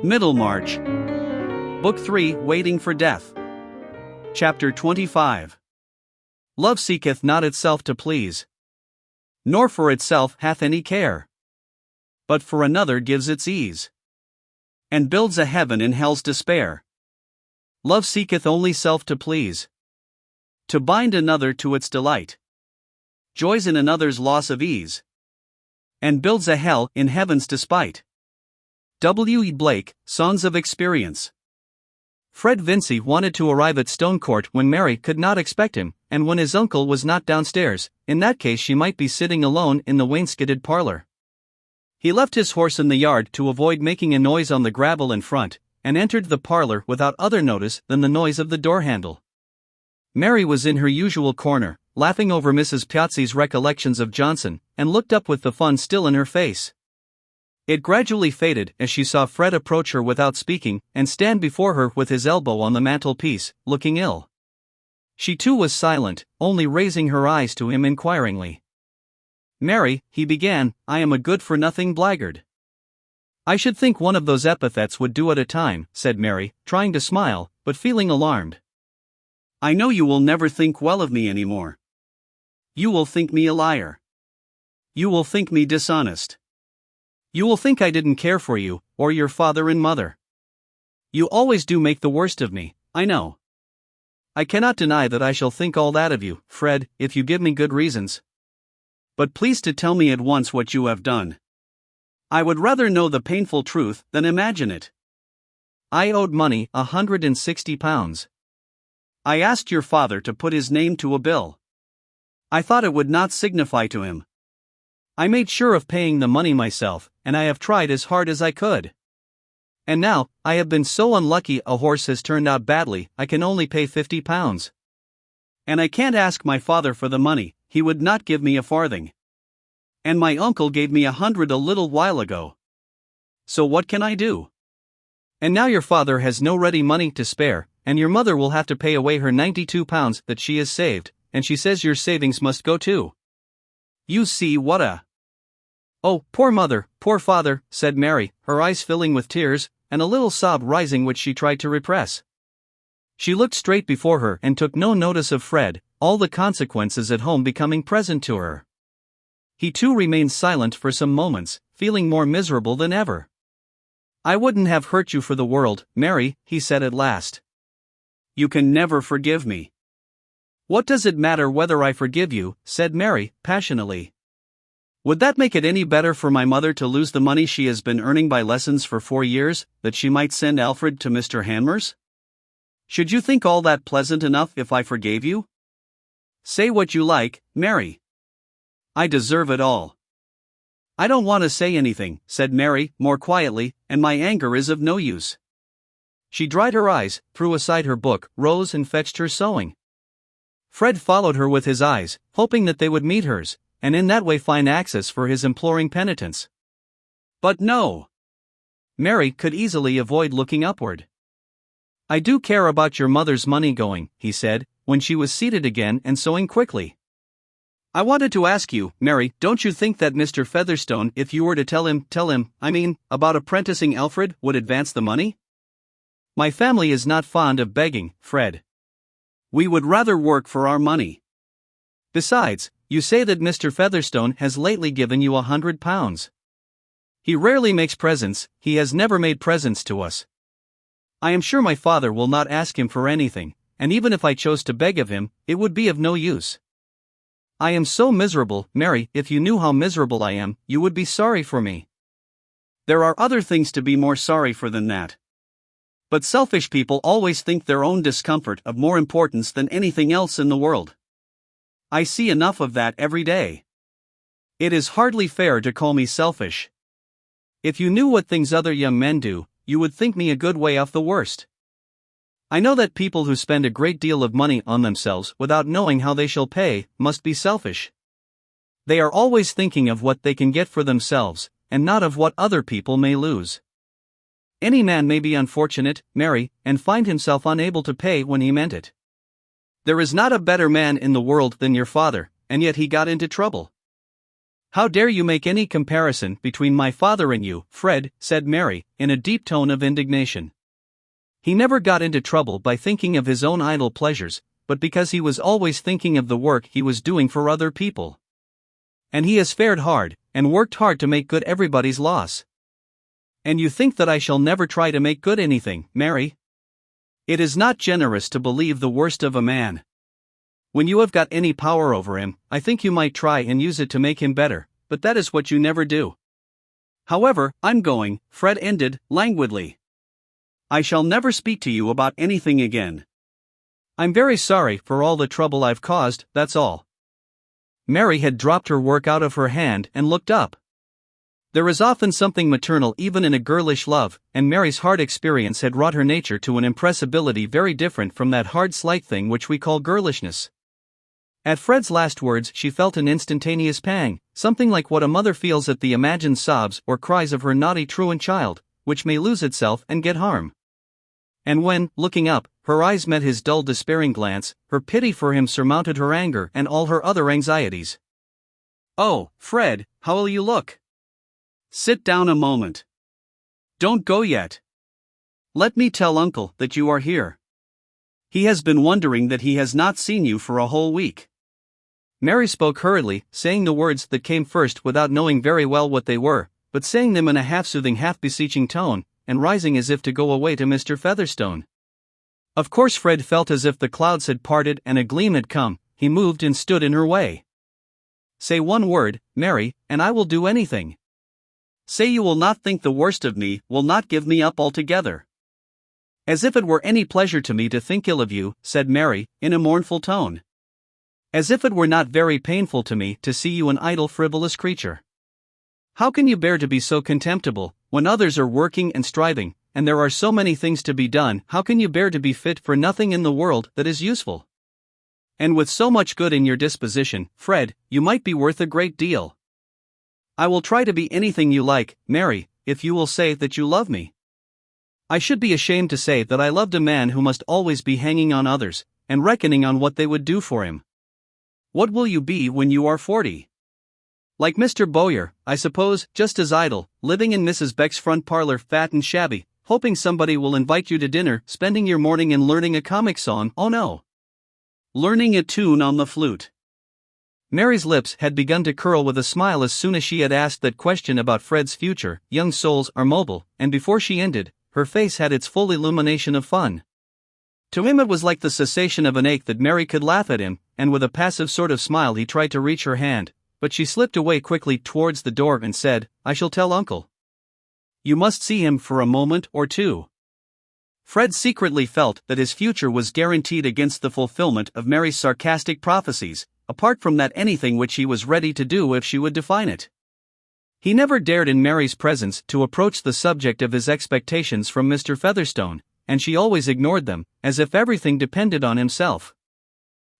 Middlemarch Book 3, Waiting for Death. Chapter 25. Love seeketh not itself to please, nor for itself hath any care, but for another gives its ease, and builds a heaven in hell's despair. Love seeketh only self to please, to bind another to its delight, joys in another's loss of ease, and builds a hell in heaven's despite. W. E. Blake, Songs of Experience. Fred Vincy wanted to arrive at Stonecourt when Mary could not expect him, and when his uncle was not downstairs. In that case she might be sitting alone in the wainscoted parlor. He left his horse in the yard to avoid making a noise on the gravel in front, and entered the parlor without other notice than the noise of the door handle. Mary was in her usual corner, laughing over Mrs. Piazzi's recollections of Johnson, and looked up with the fun still in her face. It gradually faded as she saw Fred approach her without speaking, and stand before her with his elbow on the mantelpiece, looking ill. She too was silent, only raising her eyes to him inquiringly. "Mary," he began, "I am a good-for-nothing blackguard." "I should think one of those epithets would do at a time," said Mary, trying to smile, but feeling alarmed. "I know you will never think well of me any more. You will think me a liar. You will think me dishonest. You will think I didn't care for you, or your father and mother. You always do make the worst of me, I know. I cannot deny that I shall think all that of you, Fred, if you give me good reasons. But please to tell me at once what you have done. I would rather know the painful truth than imagine it. I owed money, £160. I asked your father to put his name to a bill. I thought it would not signify to him. I made sure of paying the money myself, and I have tried as hard as I could. And now, I have been so unlucky a horse has turned out badly, I can only pay £50. And I can't ask my father for the money, he would not give me a farthing. And my uncle gave me 100 a little while ago. So what can I do? And now your father has no ready money to spare, and your mother will have to pay away her £92 that she has saved, and she says your savings must go too. You see what a... Oh, poor mother, poor father, said Mary, her eyes filling with tears, and a little sob rising which she tried to repress. She looked straight before her and took no notice of Fred, all the consequences at home becoming present to her. He too remained silent for some moments, feeling more miserable than ever. I wouldn't have hurt you for the world, Mary, he said at last. You can never forgive me. What does it matter whether I forgive you, said Mary, passionately. Would that make it any better for my mother to lose the money she has been earning by lessons for 4 years, that she might send Alfred to Mr. Hanmer's? Should you think all that pleasant enough if I forgave you? Say what you like, Mary. I deserve it all. I don't want to say anything, said Mary, more quietly, and my anger is of no use. She dried her eyes, threw aside her book, rose and fetched her sewing. Fred followed her with his eyes, hoping that they would meet hers, and in that way find access for his imploring penitence. But no. Mary could easily avoid looking upward. I do care about your mother's money going, he said, when she was seated again and sewing quickly. I wanted to ask you, Mary, don't you think that Mr. Featherstone, if you were to tell him, about apprenticing Alfred, would advance the money? My family is not fond of begging, Fred. We would rather work for our money. Besides, you say that Mr. Featherstone has lately given you £100. He rarely makes presents, he has never made presents to us. I am sure my father will not ask him for anything, and even if I chose to beg of him, it would be of no use. I am so miserable, Mary, if you knew how miserable I am, you would be sorry for me. There are other things to be more sorry for than that. But selfish people always think their own discomfort of more importance than anything else in the world. I see enough of that every day. It is hardly fair to call me selfish. If you knew what things other young men do, you would think me a good way off the worst. I know that people who spend a great deal of money on themselves without knowing how they shall pay, must be selfish. They are always thinking of what they can get for themselves, and not of what other people may lose. Any man may be unfortunate, Mary, and find himself unable to pay when he meant it. There is not a better man in the world than your father, and yet he got into trouble. "How dare you make any comparison between my father and you, Fred," said Mary, in a deep tone of indignation. "He never got into trouble by thinking of his own idle pleasures, but because he was always thinking of the work he was doing for other people. And he has fared hard, and worked hard to make good everybody's loss. And you think that I shall never try to make good anything, Mary? It is not generous to believe the worst of a man. When you have got any power over him, I think you might try and use it to make him better, but that is what you never do. However, I'm going," Fred ended, languidly. "I shall never speak to you about anything again. I'm very sorry for all the trouble I've caused, that's all." Mary had dropped her work out of her hand and looked up. There is often something maternal even in a girlish love, and Mary's hard experience had wrought her nature to an impressibility very different from that hard slight thing which we call girlishness. At Fred's last words she felt an instantaneous pang, something like what a mother feels at the imagined sobs or cries of her naughty truant child, which may lose itself and get harm. And when, looking up, her eyes met his dull despairing glance, her pity for him surmounted her anger and all her other anxieties. "Oh, Fred, how will you look? Sit down a moment. Don't go yet. Let me tell Uncle that you are here. He has been wondering that he has not seen you for a whole week." Mary spoke hurriedly, saying the words that came first without knowing very well what they were, but saying them in a half-soothing half-beseeching tone, and rising as if to go away to Mr. Featherstone. Of course Fred felt as if the clouds had parted and a gleam had come. He moved and stood in her way. "Say one word, Mary, and I will do anything. Say you will not think the worst of me, will not give me up altogether." "As if it were any pleasure to me to think ill of you," said Mary, in a mournful tone. "As if it were not very painful to me to see you an idle frivolous creature. How can you bear to be so contemptible, when others are working and striving, and there are so many things to be done? How can you bear to be fit for nothing in the world that is useful? And with so much good in your disposition, Fred, you might be worth a great deal. I will try to be anything you like, Mary, if you will say that you love me. I should be ashamed to say that I loved a man who must always be hanging on others, and reckoning on what they would do for him. What will you be when you are 40? Like Mr. Bowyer, I suppose, just as idle, living in Mrs. Beck's front parlor, fat and shabby, hoping somebody will invite you to dinner, spending your morning in learning a comic song, oh no, learning a tune on the flute." Mary's lips had begun to curl with a smile as soon as she had asked that question about Fred's future. Young souls are mobile, and before she ended, her face had its full illumination of fun. To him it was like the cessation of an ache that Mary could laugh at him, and with a passive sort of smile he tried to reach her hand, but she slipped away quickly towards the door and said, "I shall tell Uncle. You must see him for a moment or two." Fred secretly felt that his future was guaranteed against the fulfillment of Mary's sarcastic prophecies, apart from that anything which he was ready to do if she would define it. He never dared in Mary's presence to approach the subject of his expectations from Mr. Featherstone, and she always ignored them, as if everything depended on himself.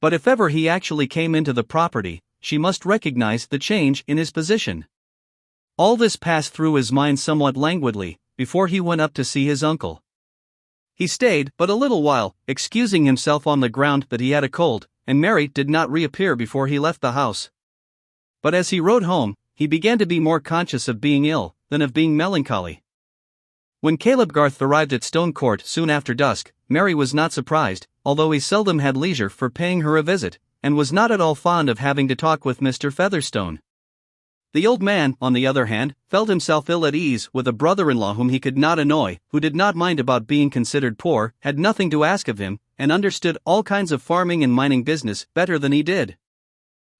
But if ever he actually came into the property, she must recognize the change in his position. All this passed through his mind somewhat languidly, before he went up to see his uncle. He stayed but a little while, excusing himself on the ground that he had a cold, and Mary did not reappear before he left the house. But as he rode home, he began to be more conscious of being ill than of being melancholy. When Caleb Garth arrived at Stone Court soon after dusk, Mary was not surprised, although he seldom had leisure for paying her a visit, and was not at all fond of having to talk with Mr. Featherstone. The old man, on the other hand, felt himself ill at ease with a brother-in-law whom he could not annoy, who did not mind about being considered poor, had nothing to ask of him, and understood all kinds of farming and mining business better than he did.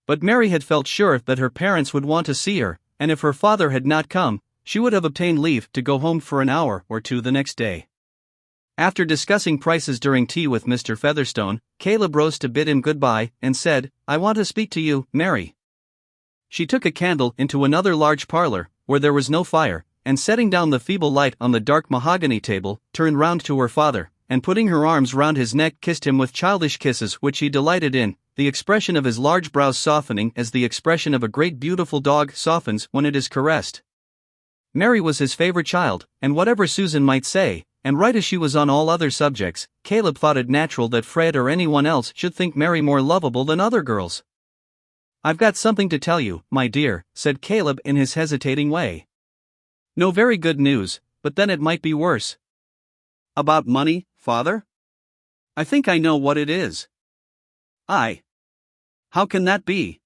But Mary had felt sure that her parents would want to see her, and if her father had not come, she would have obtained leave to go home for an hour or two the next day. After discussing prices during tea with Mr. Featherstone, Caleb rose to bid him goodbye, and said, "I want to speak to you, Mary." She took a candle into another large parlor, where there was no fire, and setting down the feeble light on the dark mahogany table, turned round to her father, and putting her arms round his neck kissed him with childish kisses which he delighted in, the expression of his large brows softening as the expression of a great beautiful dog softens when it is caressed. Mary was his favorite child, and whatever Susan might say, and right as she was on all other subjects, Caleb thought it natural that Fred or anyone else should think Mary more lovable than other girls. I've got something to tell you, my dear, said Caleb in his hesitating way. No very good news, but then it might be worse. About money, father? I think I know what it is. How can that be?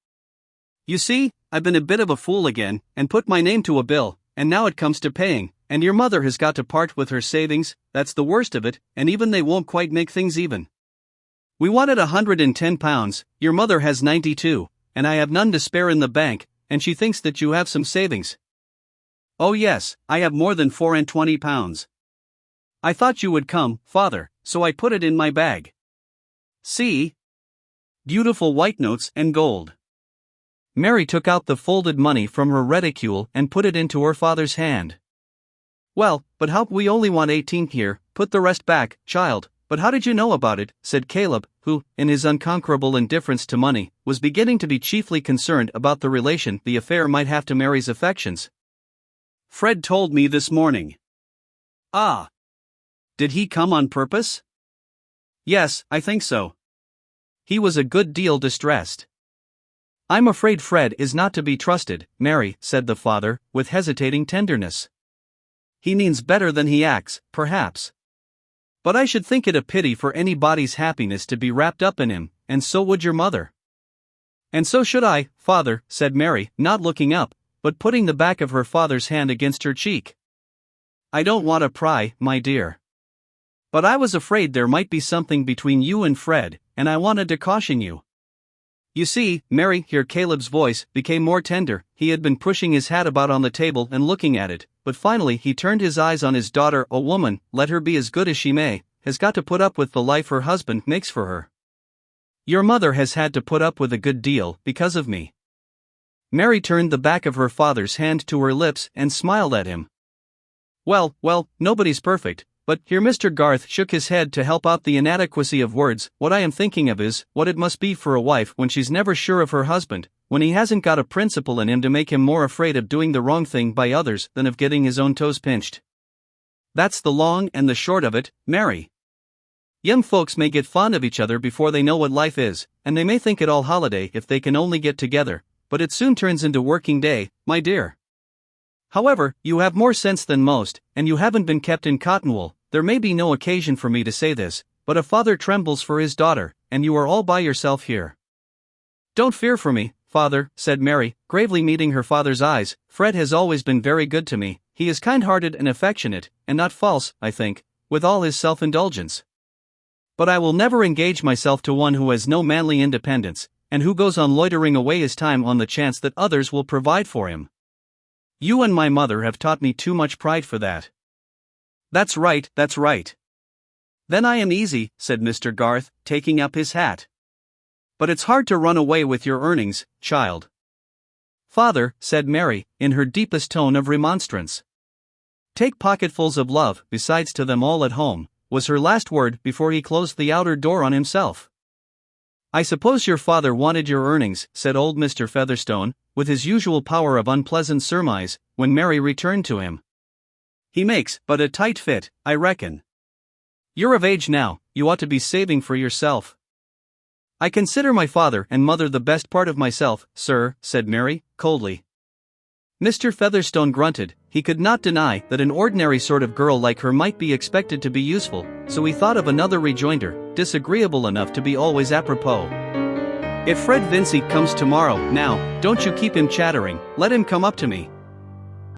You see, I've been a bit of a fool again, and put my name to a bill, and now it comes to paying, and your mother has got to part with her savings. That's the worst of it, and even they won't quite make things even. We wanted £110, your mother has 92, and I have none to spare in the bank, and she thinks that you have some savings. Oh yes, I have more than £24. I thought you would come, father, so I put it in my bag. See? Beautiful white notes and gold. Mary took out the folded money from her reticule and put it into her father's hand. Well, but how? We only want 18 here, put the rest back, child. But how did you know about it? Said Caleb, who, in his unconquerable indifference to money, was beginning to be chiefly concerned about the relation the affair might have to Mary's affections. Fred told me this morning. Ah. Did he come on purpose? Yes, I think so. He was a good deal distressed. I'm afraid Fred is not to be trusted, Mary, said the father, with hesitating tenderness. He means better than he acts, perhaps. But I should think it a pity for anybody's happiness to be wrapped up in him, and so would your mother. And so should I, father, said Mary, not looking up, but putting the back of her father's hand against her cheek. I don't want to pry, my dear. But I was afraid there might be something between you and Fred, and I wanted to caution you. You see, Mary, here Caleb's voice became more tender. He had been pushing his hat about on the table and looking at it, but finally he turned his eyes on his daughter. A woman, let her be as good as she may, has got to put up with the life her husband makes for her. Your mother has had to put up with a good deal, because of me. Mary turned the back of her father's hand to her lips and smiled at him. Well, nobody's perfect. But here Mr. Garth shook his head to help out the inadequacy of words. What I am thinking of is what it must be for a wife when she's never sure of her husband, when he hasn't got a principle in him to make him more afraid of doing the wrong thing by others than of getting his own toes pinched. That's the long and the short of it, Mary. Young folks may get fond of each other before they know what life is, and they may think it all holiday if they can only get together, but it soon turns into working day, my dear. However, you have more sense than most, and you haven't been kept in cotton wool. There may be no occasion for me to say this, but a father trembles for his daughter, and you are all by yourself here. Don't fear for me, father, said Mary, gravely meeting her father's eyes. Fred has always been very good to me. He is kind-hearted and affectionate, and not false, I think, with all his self-indulgence. But I will never engage myself to one who has no manly independence, and who goes on loitering away his time on the chance that others will provide for him. You and my mother have taught me too much pride for that. That's right. Then I am easy, said Mr. Garth, taking up his hat. But it's hard to run away with your earnings, child. Father, said Mary, in her deepest tone of remonstrance. Take pocketfuls of love, besides to them all at home, was her last word before he closed the outer door on himself. I suppose your father wanted your earnings, said old Mr. Featherstone, with his usual power of unpleasant surmise, when Mary returned to him. He makes but a tight fit, I reckon. You're of age now, you ought to be saving for yourself. I consider my father and mother the best part of myself, sir, said Mary, coldly. Mr. Featherstone grunted. He could not deny that an ordinary sort of girl like her might be expected to be useful, so he thought of another rejoinder, disagreeable enough to be always apropos. If Fred Vincy comes tomorrow, now, don't you keep him chattering, let him come up to me.